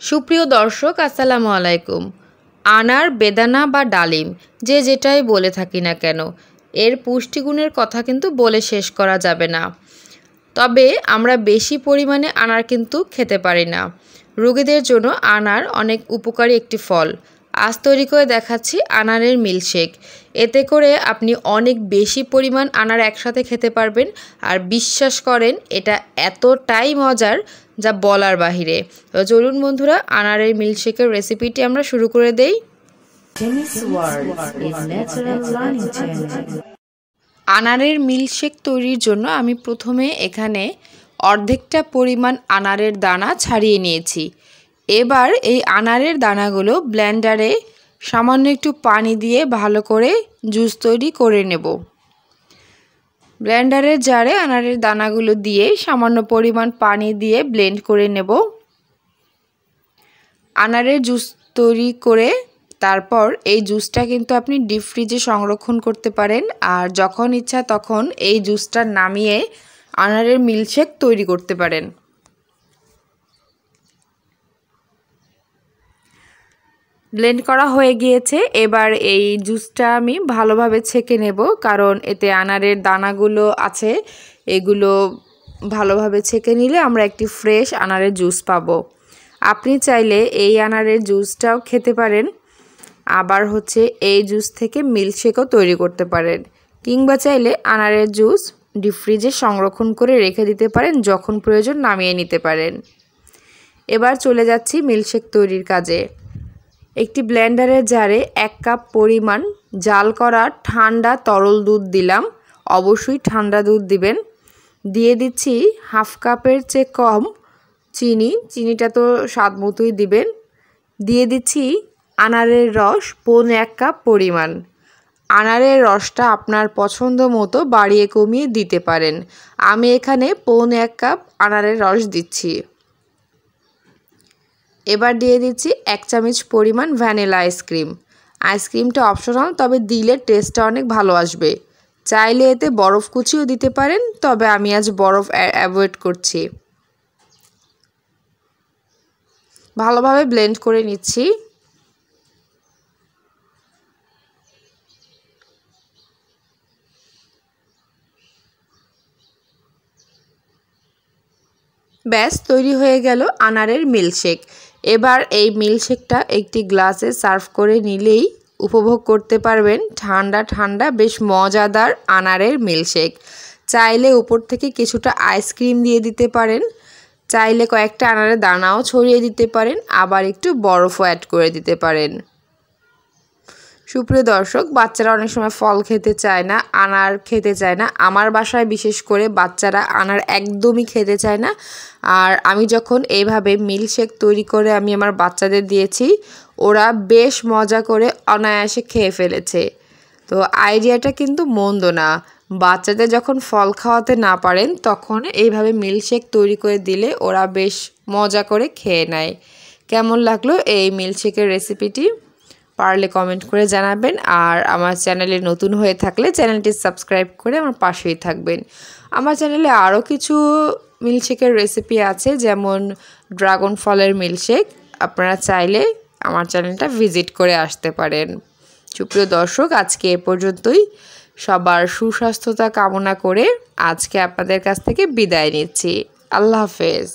সুপ্রিয় দর্শক আসসালামু আলাইকুম। আনার, বেদানা বা ডালিম যে যেটাই বলে থাকি না কেন, এর পুষ্টিগুণের কথা কিন্তু বলে শেষ করা যাবে না। তবে আমরা বেশি পরিমাণে আনার কিন্তু খেতে পারি না। রোগীদের জন্য আনার অনেক উপকারী একটি ফল। আজ তৈরি করে দেখাচ্ছি আনারের মিল্কশেক। এতে করে আপনি অনেক বেশি পরিমাণ আনার একসাথে খেতে পারবেন, আর বিশ্বাস করেন এটা এতটাই মজার যা বলার বাহিরে। তো চলুন বন্ধুরা, আনারের মিল্কশেকের রেসিপিটি আমরা শুরু করে দেই। আনারের মিল্কশেক তৈরির জন্য আমি প্রথমে এখানে অর্ধেকটা পরিমাণ আনারের দানা ছাড়িয়ে নিয়েছি। এবার এই আনারের দানাগুলো ব্লেন্ডারে সামান্য একটু পানি দিয়ে ভালো করে জুস তৈরি করে নেব। ব্লেন্ডারের জারে আনারের দানাগুলো দিয়ে সামান্য পরিমাণ পানি দিয়ে ব্লেন্ড করে নেব। আনারের জুস তৈরি করে তারপর এই জুসটা কিন্তু আপনি ডিপ ফ্রিজে সংরক্ষণ করতে পারেন, আর যখন ইচ্ছা তখন এই জুসটা নামিয়ে আনারের মিল্কশেক তৈরি করতে পারেন। ব্লেন্ড করা হয়ে গিয়েছে। এবার এই জুসটা আমি ভালোভাবে ছেঁকে নেব, কারণ এতে আনারের দানাগুলো আছে, এগুলো ভালোভাবে ছেঁকে নিলে আমরা একটি ফ্রেশ আনারের জুস পাবো। আপনি চাইলে এই আনারের জুসটাও খেতে পারেন, আবার এই জুস থেকে মিল্কশেকও তৈরি করতে পারেন, কিংবা চাইলে আনারের জুস ডিপ ফ্রিজে সংরক্ষণ করে রেখে দিতে পারেন, যখন প্রয়োজন নামিয়ে নিতে পারেন। এবার চলে যাচ্ছি মিল্কশেক তৈরির কাজে। একটি ব্লেন্ডারের জারে 1 কাপ পরিমাণ জাল করা ঠান্ডা তরল দুধ দিলাম। অবশ্যই ঠান্ডা দুধ দিবেন। দিয়ে দিচ্ছি হাফ কাপের চেয়ে কম চিনি, চিনিটা তো স্বাদ মতোই দিবেন। দিয়ে দিচ্ছি আনারের রস 1 কাপ পরিমাণ। আনারের রসটা আপনার পছন্দ মতো বাড়িয়ে কমিয়ে দিতে পারেন। আমি এখানে 1 কাপ আনারের রস দিচ্ছি। এবার দিয়ে দিচ্ছি 1 চামচ পরিমাণ ভ্যানিলা আইসক্রিম। আইসক্রিমটা অপশনাল, তবে দিলে টেস্টটা অনেক ভালো আসবে। চাইলে এতে বরফ কুচিও দিতে পারেন, তবে আমি আজ বরফ অ্যাভয়েড করছি। ভালোভাবে ব্লেন্ড করে নিচ্ছি। ব্যাস তৈরি হয়ে গেল আনারের মিল্কশেক। এবার এই মিল্কশেকটা একটি গ্লাসে সার্ভ করে নিলেই উপভোগ করতে পারবেন ঠান্ডা ঠান্ডা বেশ মজাদার আনারের মিল্কশেক। চাইলে উপর থেকে কিছুটা আইসক্রিম দিয়ে দিতে পারেন, চাইলে কয়েকটা আনারের দানাও ছড়িয়ে দিতে পারেন, আবার একটু বরফও অ্যাড করে দিতে পারেন। সুপ্রিয় দর্শক, বাচ্চারা অনেক সময় ফল খেতে চায় না, আনার খেতে চায় না। আমার বাসায় বিশেষ করে বাচ্চারা আনার একদমই খেতে চায় না, আর আমি যখন এইভাবে মিল্কশেক তৈরি করে আমি আমার বাচ্চাদের দিয়েছি, ওরা বেশ মজা করে অনায়াসে খেয়ে ফেলেছে। তো আইডিয়াটা কিন্তু মন্দ না। বাচ্চাদের যখন ফল খাওয়াতে না পারেন, তখন এইভাবে মিল্কশেক তৈরি করে দিলে ওরা বেশ মজা করে খেয়ে নেয়। কেমন লাগলো এই মিল্কশেকের রেসিপিটি? পারলে কমেন্ট করে জানাবেন, আর আমার চ্যানেলে নতুন হয়ে থাকলে চ্যানেলটি সাবস্ক্রাইব করে আমার পাশেই থাকবেন। আমার চ্যানেলে আরও কিছু মিল্কশেকের রেসিপি আছে, যেমন ড্রাগন ফলের মিল্কশেক। আপনারা চাইলে আমার চ্যানেলটা ভিজিট করে আসতে পারেন। সুপ্রিয় দর্শক, আজকে এ পর্যন্তই। সবার সুস্বাস্থ্যতা কামনা করে আজকে আপনাদের কাছ থেকে বিদায় নিচ্ছি। আল্লাহ হাফেজ।